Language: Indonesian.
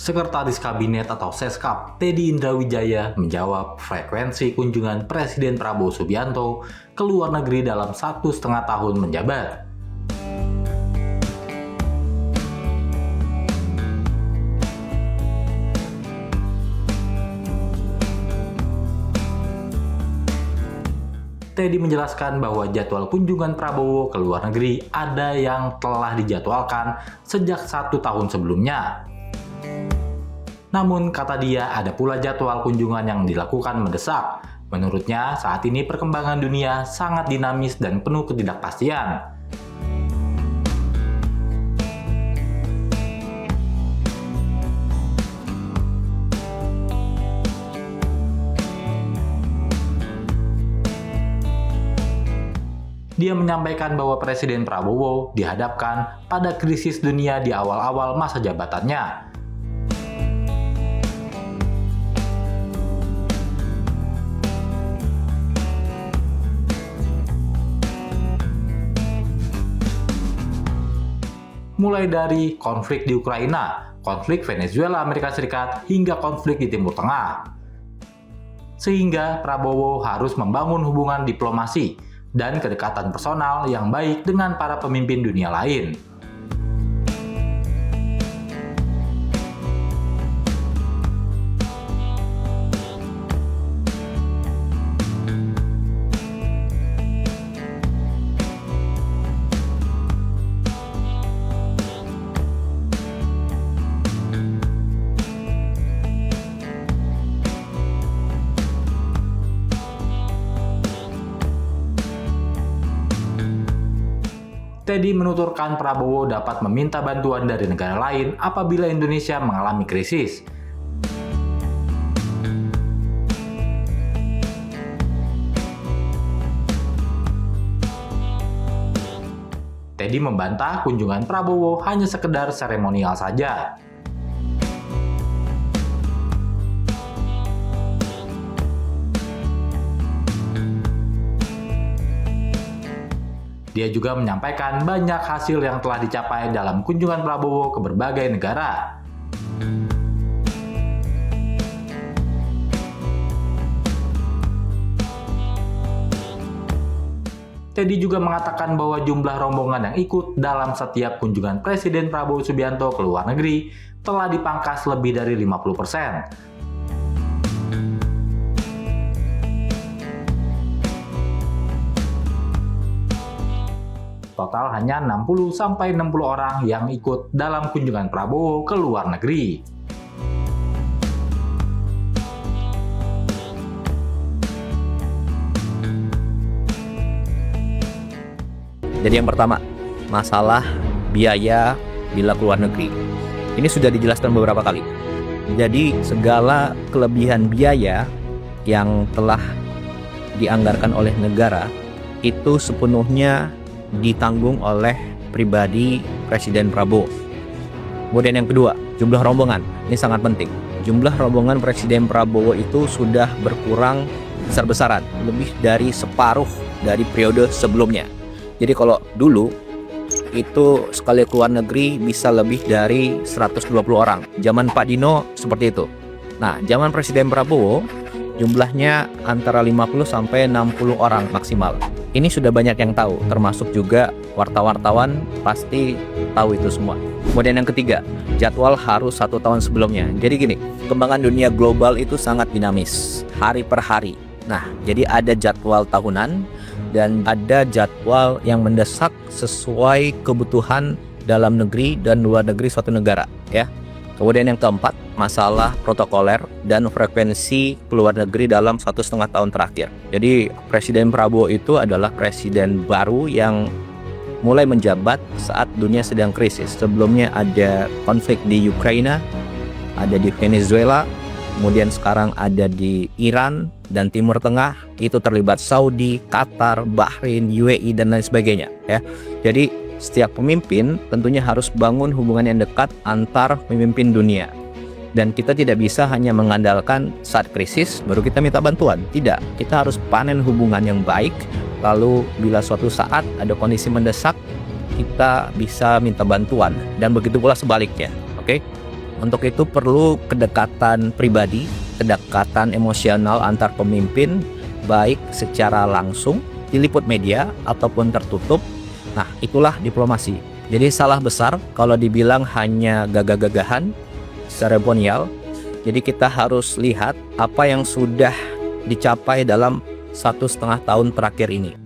Sekretaris Kabinet atau Seskap, Teddy Indrawijaya menjawab frekuensi kunjungan Presiden Prabowo Subianto ke luar negeri dalam 1,5 tahun menjabat. Teddy menjelaskan bahwa jadwal kunjungan Prabowo ke luar negeri ada yang telah dijadwalkan sejak 1 tahun sebelumnya. Namun, kata dia, ada pula jadwal kunjungan yang dilakukan mendesak. Menurutnya, saat ini perkembangan dunia sangat dinamis dan penuh ketidakpastian. Dia menyampaikan bahwa Presiden Prabowo dihadapkan pada krisis dunia di awal-awal masa jabatannya. Mulai dari konflik di Ukraina, konflik Venezuela Amerika Serikat, hingga konflik di Timur Tengah. Sehingga Prabowo harus membangun hubungan diplomasi dan kedekatan personal yang baik dengan para pemimpin dunia lain. Teddy menuturkan Prabowo dapat meminta bantuan dari negara lain apabila Indonesia mengalami krisis. Teddy membantah kunjungan Prabowo hanya sekedar seremonial saja. Dia juga menyampaikan banyak hasil yang telah dicapai dalam kunjungan Prabowo ke berbagai negara. Teddy juga mengatakan bahwa jumlah rombongan yang ikut dalam setiap kunjungan Presiden Prabowo Subianto ke luar negeri telah dipangkas lebih dari 50%. Total hanya 60-60 orang yang ikut dalam kunjungan Prabowo ke luar negeri. Jadi yang pertama, masalah biaya bila ke luar negeri. Ini sudah dijelaskan beberapa kali. Jadi segala kelebihan biaya yang telah dianggarkan oleh negara itu sepenuhnya ditanggung oleh pribadi Presiden Prabowo. Kemudian yang kedua, jumlah rombongan. Ini sangat penting. Jumlah rombongan Presiden Prabowo itu sudah berkurang besar-besaran, lebih dari separuh dari periode sebelumnya. Jadi kalau dulu itu sekali keluar negeri bisa lebih dari 120 orang. Zaman Pak Dino seperti itu. Nah, zaman Presiden Prabowo jumlahnya antara 50 sampai 60 orang maksimal. Ini sudah banyak yang tahu, termasuk juga wartawan pasti tahu itu semua. Kemudian yang ketiga, jadwal harus 1 tahun sebelumnya. Jadi gini, perkembangan dunia global itu sangat dinamis, hari per hari. Nah, jadi ada jadwal tahunan dan ada jadwal yang mendesak sesuai kebutuhan dalam negeri dan luar negeri suatu negara, ya. Kemudian yang keempat, masalah protokoler dan frekuensi keluar negeri dalam 1,5 tahun terakhir. Jadi Presiden Prabowo itu adalah presiden baru yang mulai menjabat saat dunia sedang krisis. Sebelumnya ada konflik di Ukraina, ada di Venezuela, kemudian sekarang ada di Iran dan Timur Tengah. Itu terlibat Saudi, Qatar, Bahrain, UAE dan lain sebagainya, ya. Jadi setiap pemimpin tentunya harus bangun hubungan yang dekat antar pemimpin dunia. Dan kita tidak bisa hanya mengandalkan saat krisis baru kita minta bantuan. Tidak, kita harus panen hubungan yang baik. Lalu bila suatu saat ada kondisi mendesak, kita bisa minta bantuan. Dan begitu pula sebaliknya. Oke? Untuk itu perlu kedekatan pribadi, kedekatan emosional antar pemimpin, baik secara langsung, diliput media, ataupun tertutup. Nah, itulah diplomasi. Jadi salah besar kalau dibilang hanya gagah-gagahan, seremonial. Jadi kita harus lihat apa yang sudah dicapai dalam 1,5 tahun terakhir ini.